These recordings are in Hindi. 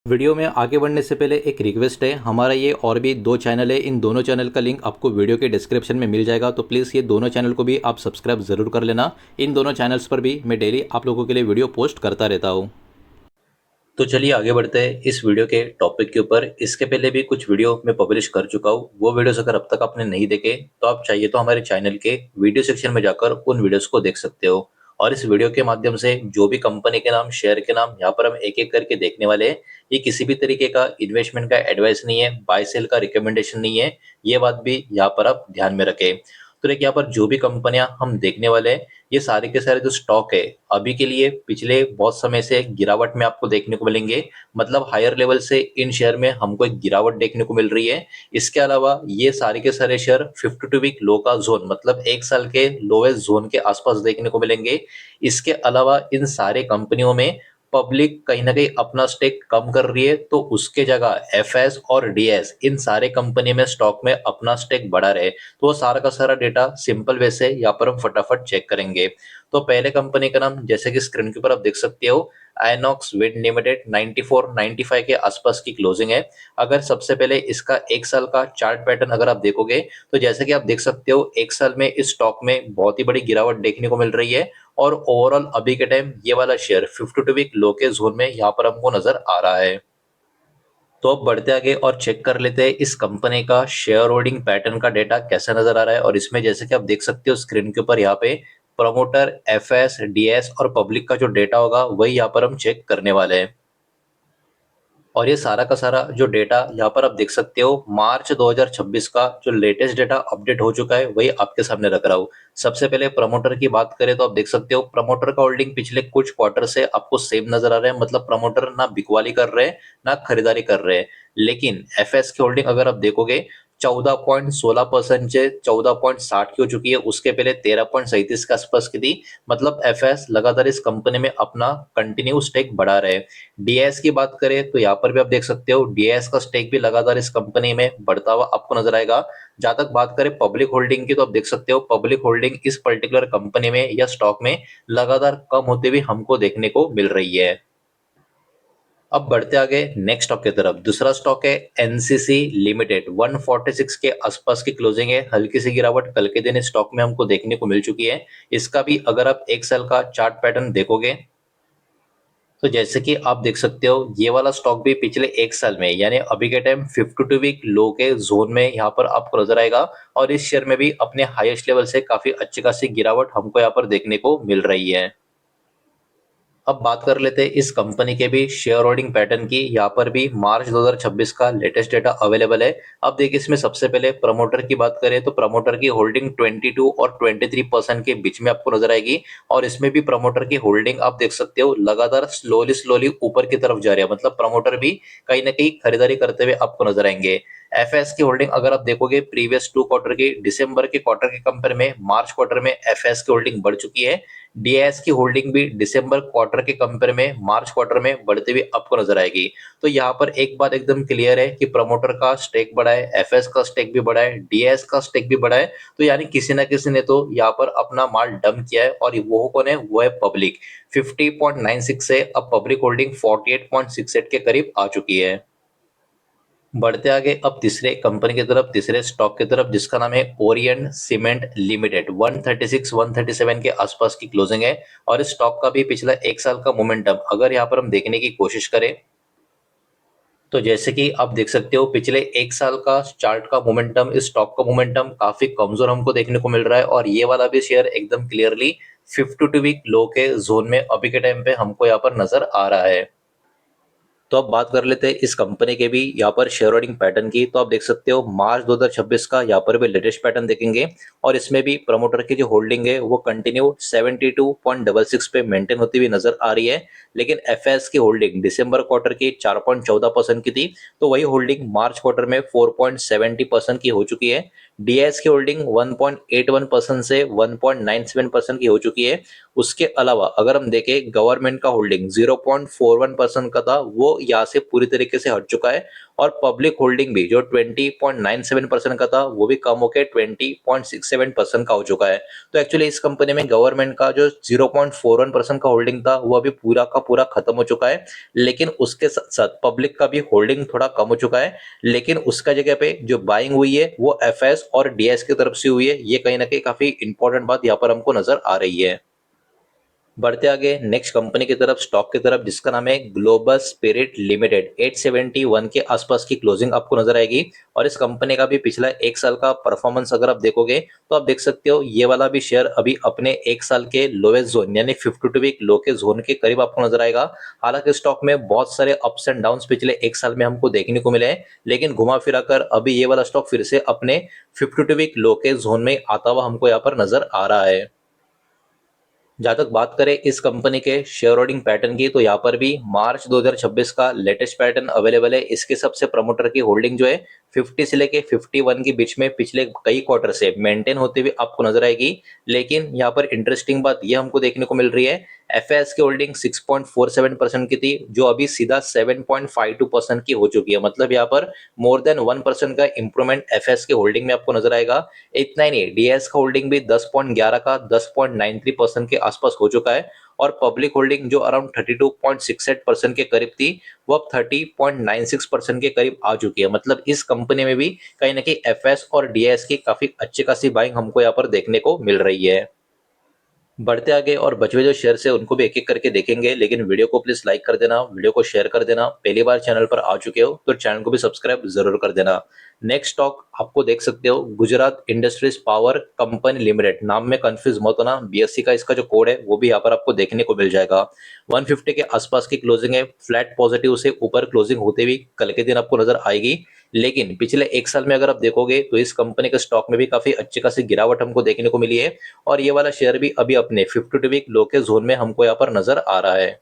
वीडियो में आगे बढ़ने से पहले एक रिक्वेस्ट है। हमारा ये और भी दो चैनल है, इन दोनों चैनल का लिंक आपको वीडियो के डिस्क्रिप्शन में मिल जाएगा, तो प्लीज़ ये दोनों चैनल को भी आप सब्सक्राइब ज़रूर कर लेना। इन दोनों चैनल्स पर भी मैं डेली आप लोगों के लिए वीडियो पोस्ट करता रहता हूँ। तो चलिए आगे बढ़ते हैं इस वीडियो के टॉपिक के ऊपर। इसके पहले भी कुछ वीडियो मैं पब्लिश कर चुका हूँ, वो वीडियोस अगर अब तक आपने नहीं देखे तो आप चाहिए तो हमारे चैनल के वीडियो सेक्शन में जाकर उन वीडियोस को देख सकते हो। और इस वीडियो के माध्यम से जो भी कंपनी के नाम, शेयर के नाम यहाँ पर हम एक एक करके देखने वाले हैं, ये किसी भी तरीके का इन्वेस्टमेंट का एडवाइस नहीं है, बाय सेल का रिकमेंडेशन नहीं है। ये बात भी यहाँ पर आप ध्यान में रखें। तो देखिए यहाँ पर जो भी कंपनियां हम देखने वाले हैं, ये सारे के सारे जो स्टॉक है अभी के लिए पिछले बहुत समय से गिरावट में आपको देखने को मिलेंगे। मतलब हायर लेवल से इन शेयर में हमको एक गिरावट देखने को मिल रही है। इसके अलावा ये सारे के सारे शेयर 52 वीक लो का जोन, मतलब एक साल के लोएस्ट जोन के आसपास देखने को मिलेंगे। इसके अलावा इन सारे कंपनियों में पब्लिक कहीं ना कहीं अपना स्टेक कम कर रही है, तो उसके जगह एफएस और डीएस इन सारे कंपनी में स्टॉक में अपना स्टेक बढ़ा रहे। तो वो सारा का सारा डेटा सिंपल वे से यहाँ पर हम फटाफट चेक करेंगे। तो पहले कंपनी का नाम जैसे कि स्क्रीन के ऊपर आप देख सकते हो, आइनॉक्स विंड लिमिटेड। 94 95 के आसपास की क्लोजिंग है। अगर सबसे पहले इसका एक साल का चार्ट पैटर्न अगर आप देखोगे, तो जैसे कि आप देख सकते हो एक साल में इस स्टॉक में बहुत ही बड़ी गिरावट देखने को मिल रही है। और ओवरऑल अभी के टाइम ये वाला शेयर 52 वीक लो के जोन में यहाँ पर हमको नजर आ रहा है। तो अब बढ़ते आगे और चेक कर लेते हैं इस कंपनी का शेयर होल्डिंग पैटर्न का डेटा कैसा नजर आ रहा है। और इसमें जैसे कि आप देख सकते हो स्क्रीन के ऊपर यहाँ पे प्रमोटर, एफएस, डीएस और पब्लिक का जो डेटा होगा वही यहाँ पर हम चेक करने वाले हैं। और ये सारा का सारा जो डेटा यहाँ पर आप देख सकते हो मार्च 2026 का जो लेटेस्ट डेटा अपडेट हो चुका है वही आपके सामने रख रहा हूँ। सबसे पहले प्रमोटर की बात करें तो आप देख सकते हो प्रमोटर का होल्डिंग पिछले कुछ क्वार्टर से आपको सेम नजर आ रहा है। मतलब प्रमोटर ना बिकवाली कर रहे हैं ना खरीदारी कर रहे हैं। लेकिन एफएस की होल्डिंग अगर आप देखोगे 14.16% से 14.60 की हो चुकी है। उसके पहले 13.37 के आसपास की थी। मतलब एफएस लगातार इस कंपनी में अपना कंटिन्यू स्टेक बढ़ा रहे हैं। डीएस की बात करें तो यहाँ पर भी आप देख सकते हो डीएस का स्टेक भी लगातार इस कंपनी में बढ़ता हुआ आपको नजर आएगा। जहां तक बात करें पब्लिक होल्डिंग की, तो आप देख सकते हो पब्लिक होल्डिंग इस पर्टिकुलर कंपनी में या स्टॉक में लगातार कम होते हुए हमको देखने को मिल रही है। अब बढ़ते आगे नेक्स्ट स्टॉक की तरफ। दूसरा स्टॉक है एनसीसी लिमिटेड। 146 के आसपास की क्लोजिंग है। हल्की सी गिरावट कल के दिन इस स्टॉक में हमको देखने को मिल चुकी है। इसका भी अगर आप एक साल का चार्ट पैटर्न देखोगे, तो जैसे कि आप देख सकते हो ये वाला स्टॉक भी पिछले एक साल में यानी अभी के टाइम 52 वीक लो के जोन में यहाँ पर आपको नजर आएगा। और इस शेयर में भी अपने हाईएस्ट लेवल से काफी अच्छी खासी गिरावट हमको यहाँ पर देखने को मिल रही है। अब बात कर लेते हैं इस कंपनी के भी शेयर होल्डिंग पैटर्न की। यहाँ पर भी मार्च 2026 का लेटेस्ट डेटा अवेलेबल है। अब देखिए इसमें सबसे पहले प्रमोटर की बात करें तो प्रमोटर की होल्डिंग 22 और 23% के बीच में आपको नजर आएगी। और इसमें भी प्रमोटर की होल्डिंग आप देख सकते हो लगातार स्लोली स्लोली ऊपर की तरफ जा रही है। मतलब प्रमोटर भी कहीं ना कहीं खरीदारी करते हुए आपको नजर आएंगे। एफएस की होल्डिंग अगर आप देखोगे प्रीवियस 2 क्वार्टर की, दिसंबर के क्वार्टर के कंपेयर में मार्च क्वार्टर में एफएस की होल्डिंग बढ़ चुकी है। डीएस की होल्डिंग भी दिसंबर क्वार्टर के कंपेयर में मार्च क्वार्टर में बढ़ते हुए आपको नजर आएगी। तो यहाँ पर एक बात एकदम क्लियर है कि प्रमोटर का स्टेक बढ़ा है, एफएस का स्टेक भी बढ़ा है, डीएस का स्टेक भी बढ़ा है। तो यानी किसी ना किसी ने तो यहाँ पर अपना माल डंप किया है। और वो कौन है? वो है पब्लिक। 50.96 से अब पब्लिक होल्डिंग 48.68 के करीब आ चुकी है। बढ़ते आगे अब तीसरे कंपनी की तरफ, तीसरे स्टॉक की तरफ, जिसका नाम है ओरिएंट सीमेंट लिमिटेड। 136 137 के आसपास की क्लोजिंग है। और इस स्टॉक का भी पिछला एक साल का मोमेंटम अगर यहाँ पर हम देखने की कोशिश करें, तो जैसे कि आप देख सकते हो पिछले एक साल का चार्ट का मोमेंटम, इस स्टॉक का मोमेंटम काफी कमजोर हमको देखने को मिल रहा है। और ये वाला भी शेयर एकदम क्लियरली 52 वीक लो के जोन में अभी के टाइम पे हमको यहाँ पर नजर आ रहा है। तो अब बात कर लेते हैं इस कंपनी के भी यहाँ पर शेयर होल्डिंग पैटर्न की। तो आप देख सकते हो मार्च 2026 का यहाँ पर भी लेटेस्ट पैटर्न देखेंगे। और इसमें भी प्रमोटर की जो होल्डिंग है वो कंटिन्यू 72.66 पे मेंटेन होती हुई नजर आ रही है। लेकिन एफएस की होल्डिंग दिसंबर क्वार्टर की 4.14% की थी, तो वही होल्डिंग मार्च क्वार्टर में 4.70% की हो चुकी है। डीएस की होल्डिंग 1.81% से 1.97% की हो चुकी है। उसके अलावा अगर हम देखें गवर्नमेंट का होल्डिंग 0.41% का था, वो यहाँ से पूरी तरीके से हट चुका है। और पब्लिक होल्डिंग भी जो 20.97% का था वो भी कम होकर 20.67% का हो चुका है। तो एक्चुअली इस कंपनी में गवर्नमेंट का जो 0.41% का होल्डिंग था वो अभी पूरा का पूरा खत्म हो चुका है, लेकिन उसके साथ साथ पब्लिक का भी होल्डिंग थोड़ा कम हो चुका है, लेकिन उसका जगह पे जो बाइंग हुई है वो एफएस और डीएस की तरफ से हुई है। ये कहीं ना कहीं काफी इंपॉर्टेंट बात यहाँ पर हमको नजर आ रही है। बढ़ते आगे नेक्स्ट कंपनी की तरफ, स्टॉक की तरफ, जिसका नाम है ग्लोबल स्पिरिट लिमिटेड। 871 के आसपास की क्लोजिंग आपको नजर आएगी। और इस कंपनी का भी पिछला एक साल का परफॉर्मेंस अगर आप देखोगे तो आप देख सकते हो ये वाला भी शेयर अभी अपने एक साल के लोएस्ट जोन यानी 52 वीक लो के जोन के करीब आपको नजर आएगा। हालांकि स्टॉक में बहुत सारे अप्स एंड डाउन पिछले एक साल में हमको देखने को मिले हैं, लेकिन घुमा फिरा कर अभी ये वाला स्टॉक फिर से अपने 52 वीक लो के जोन में आता हुआ हमको यहाँ पर नजर आ रहा है। जहां तक बात करें इस कंपनी के शेयर होल्डिंग पैटर्न की, तो यहाँ पर भी मार्च 2026 का लेटेस्ट पैटर्न अवेलेबल है। इसके सबसे प्रमोटर की होल्डिंग जो है 50 से लेके 51 के बीच में पिछले कई क्वार्टर से मेंटेन होते हुए आपको नजर आएगी। लेकिन यहाँ पर इंटरेस्टिंग बात यह हमको देखने को मिल रही है, एफएस की होल्डिंग 6.47% की थी, जो अभी सीधा 7.52% की हो चुकी है। मतलब यहाँ पर मोर देन 1% का इंप्रूवमेंट एफएस के होल्डिंग में आपको नजर आएगा। इतना ही नहीं, डीएस का होल्डिंग भी 10.11 का 10.93% के आसपास हो चुका है। और पब्लिक होल्डिंग जो अराउंड 32.68% के करीब थी वो अब 30.96% के करीब आ चुकी है। मतलब इस कंपनी में भी कहीं ना कहीं एफएस और डीएस की काफी अच्छी खासी बाइंग हमको यहाँ पर देखने को मिल रही है। बढ़ते आगे और बचे हुए जो शेयर्स है उनको भी एक एक करके देखेंगे, लेकिन वीडियो को प्लीज लाइक कर देना, वीडियो को शेयर कर देना। पहली बार चैनल पर आ चुके हो तो चैनल को भी सब्सक्राइब जरूर कर देना। नेक्स्ट स्टॉक आपको देख सकते हो, Gujarat industries power company limited. नाम में कंफ्यूज मत होना, बीएससी का इसका जो कोड है वो भी यहाँ पर आपको देखने को मिल जाएगा। 150 के आसपास की क्लोजिंग है, फ्लैट पॉजिटिव से ऊपर क्लोजिंग होते हुए कल के दिन आपको नजर आएगी। लेकिन पिछले एक साल में अगर आप देखोगे तो इस कंपनी के स्टॉक में भी काफी अच्छी खासी गिरावट हमको देखने को मिली है। और ये वाला शेयर भी अभी अपने 52 वीक लो के जोन में हमको यहाँ पर नजर आ रहा है।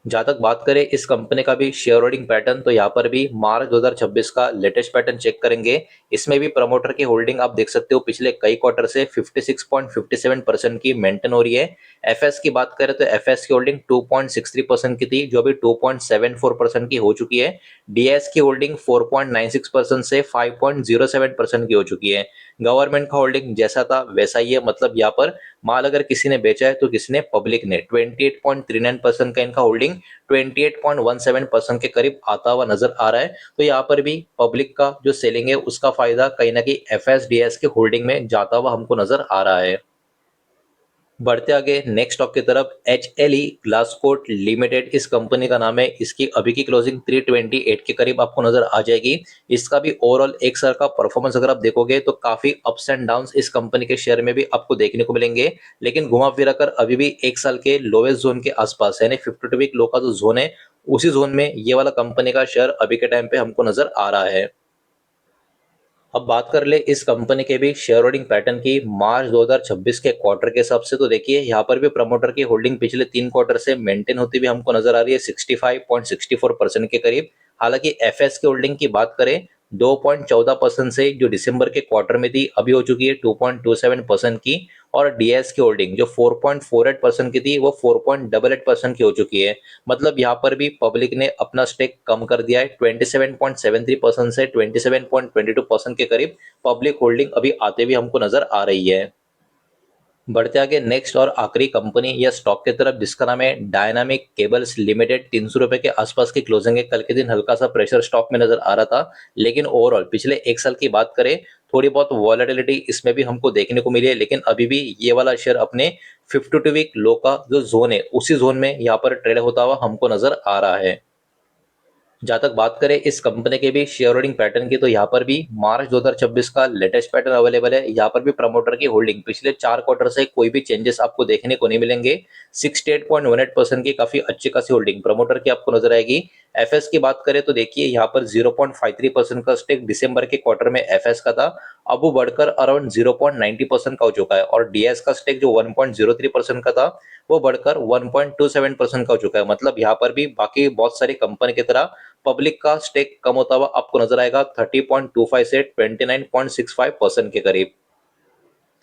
जहां तक बात करें इस कंपनी का भी शेयर होल्डिंग पैटर्न, तो यहाँ पर भी मार्च 2026 का लेटेस्ट पैटर्न चेक करेंगे। इसमें भी प्रमोटर की होल्डिंग आप देख सकते हो पिछले कई क्वार्टर से 56.57% की मेंटेन हो रही है। एफएस की बात करें तो एफएस की होल्डिंग 2.63% की थी, जो अभी 2.74% की हो चुकी है। डीएस की होल्डिंग 4.96% से 5.07% की हो चुकी है। गवर्नमेंट का होल्डिंग जैसा था वैसा ही है। मतलब यहाँ पर माल अगर किसी ने बेचा है तो किसी ने, पब्लिक ने 28.39% का इनका होल्डिंग 28.17% के करीब आता हुआ नजर आ रहा है। तो यहाँ पर भी पब्लिक का जो सेलिंग है उसका फायदा कहीं ना कहीं एफएसडीएस के होल्डिंग में जाता हुआ हमको नजर आ रहा है। बढ़ते आगे नेक्स्ट स्टॉक की तरफ, H L E Glascoat limited इस कंपनी का नाम है। इसकी अभी की क्लोजिंग 328 के करीब आपको नजर आ जाएगी। इसका भी ओवरऑल एक साल का परफॉर्मेंस अगर आप देखोगे तो काफी अप्स एंड डाउन्स इस कंपनी के शेयर में भी आपको देखने को मिलेंगे। लेकिन घुमा फिरा कर अभी भी एक साल के लोवेस्ट जोन के आसपास यानी 52 वीक लो का जो जोन है उसी जोन में ये वाला कंपनी का शेयर अभी के टाइम पे हमको नजर आ रहा है। अब बात कर ले इस कंपनी के भी शेयर होल्डिंग पैटर्न की मार्च 2026 के क्वार्टर के हिसाब से, तो देखिए यहाँ पर भी प्रमोटर की होल्डिंग पिछले 3 क्वार्टर से मेंटेन होती हुई हमको नजर आ रही है 65.64% के करीब। हालांकि एफएस की होल्डिंग की बात करें 2.14% से जो दिसंबर के क्वार्टर में थी अभी हो चुकी है 2.27% की। और डीएस की होल्डिंग जो 4.48% की थी वो 4.88% की हो चुकी है। मतलब यहाँ पर भी पब्लिक ने अपना स्टेक कम कर दिया है, 27.73% से 27.22% के करीब पब्लिक होल्डिंग अभी आते हुए हमको नजर आ रही है। बढ़ते आगे नेक्स्ट और आखिरी कंपनी या स्टॉक की तरफ, जिसका नाम है डायनामिक केबल्स लिमिटेड। 300 रुपए के आसपास की क्लोजिंग है। कल के दिन हल्का सा प्रेशर स्टॉक में नजर आ रहा था, लेकिन ओवरऑल पिछले एक साल की बात करें थोड़ी बहुत वॉलेटिलिटी इसमें भी हमको देखने को मिली है। लेकिन अभी भी ये वाला शेयर अपने 52 वीक लो का जो जोन है उसी जोन में यहाँ पर ट्रेड होता हुआ हमको नजर आ रहा है। जहां तक बात करें इस कंपनी के भी शेयर होल्डिंग पैटर्न की, तो यहाँ पर भी मार्च 2026 का लेटेस्ट पैटर्न अवेलेबल है। यहाँ पर भी प्रमोटर की होल्डिंग पिछले 4 क्वार्टर से कोई भी चेंजेस आपको देखने को नहीं मिलेंगे। 68.18% की काफी अच्छी खासी होल्डिंग प्रमोटर की आपको नजर आएगी। एफएस की बात करें तो देखिए यहाँ पर 0.53% का स्टेक दिसंबर के क्वार्टर में एफएस का था, अब वो बढ़कर अराउंड 0.90% का हो चुका है। और डीएस का स्टेक जो 1.03% का था वो बढ़कर 1.27% का हो चुका है। मतलब यहाँ पर भी बाकी बहुत सारी कंपनी की तरह पब्लिक का स्टेक कम होता हुआ आपको नजर आएगा 30.25 से 29.65% के करीब।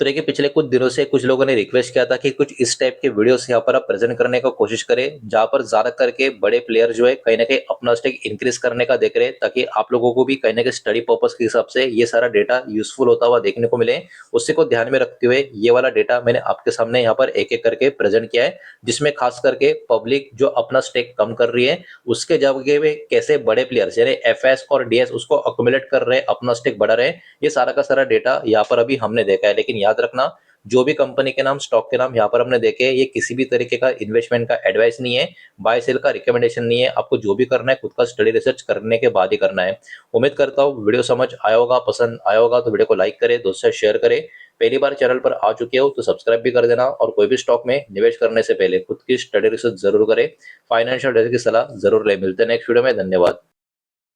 तो देखिए पिछले कुछ दिनों से कुछ लोगों ने रिक्वेस्ट किया था कि कुछ इस टाइप के वीडियोस यहाँ पर आप प्रेजेंट करने का कोशिश करें, जहाँ पर ज्यादा करके बड़े प्लेयर जो है कहीं ना कहीं अपना स्टेक इंक्रीज करने का देख रहे हैं, ताकि आप लोगों को भी कहीं ना कहीं स्टडी पर्पस के हिसाब से ये सारा डेटा यूजफुल होता हुआ देखने को मिले। उसी को ध्यान में रखते हुए ये वाला डेटा मैंने आपके सामने यहाँ पर एक एक करके प्रेजेंट किया है, जिसमें खास करके पब्लिक जो अपना स्टेक कम कर रही है उसके जगह में कैसे बड़े प्लेयर्स यानी एफएस और डीएस उसको अक्यूमुलेट कर रहे हैं, अपना स्टेक बढ़ा रहे हैं, ये सारा का सारा डेटा यहाँ पर अभी हमने देखा है। लेकिन याद रखना, जो भी कंपनी के नाम, स्टॉक के नाम यहाँ पर हमने देखे, ये किसी भी तरीके का इन्वेस्टमेंट का एडवाइस नहीं है, बाय सेल का रिकमेंडेशन नहीं है। आपको जो भी करना है खुद का स्टडी रिसर्च करने के बाद ही करना है। उम्मीद करता हूँ वीडियो समझ आया होगा, पसंद आया होगा तो वीडियो को लाइक करें, दोस्तों से शेयर करें। पहली बार चैनल पर आ चुके हो तो सब्सक्राइब भी कर देना, और कोई भी स्टॉक में निवेश करने से पहले खुद की स्टडी रिसर्च जरूर करें, फाइनेंशियल एडवाइस की सलाह जरूर ले। मिलते हैं नेक्स्ट वीडियो में, धन्यवाद।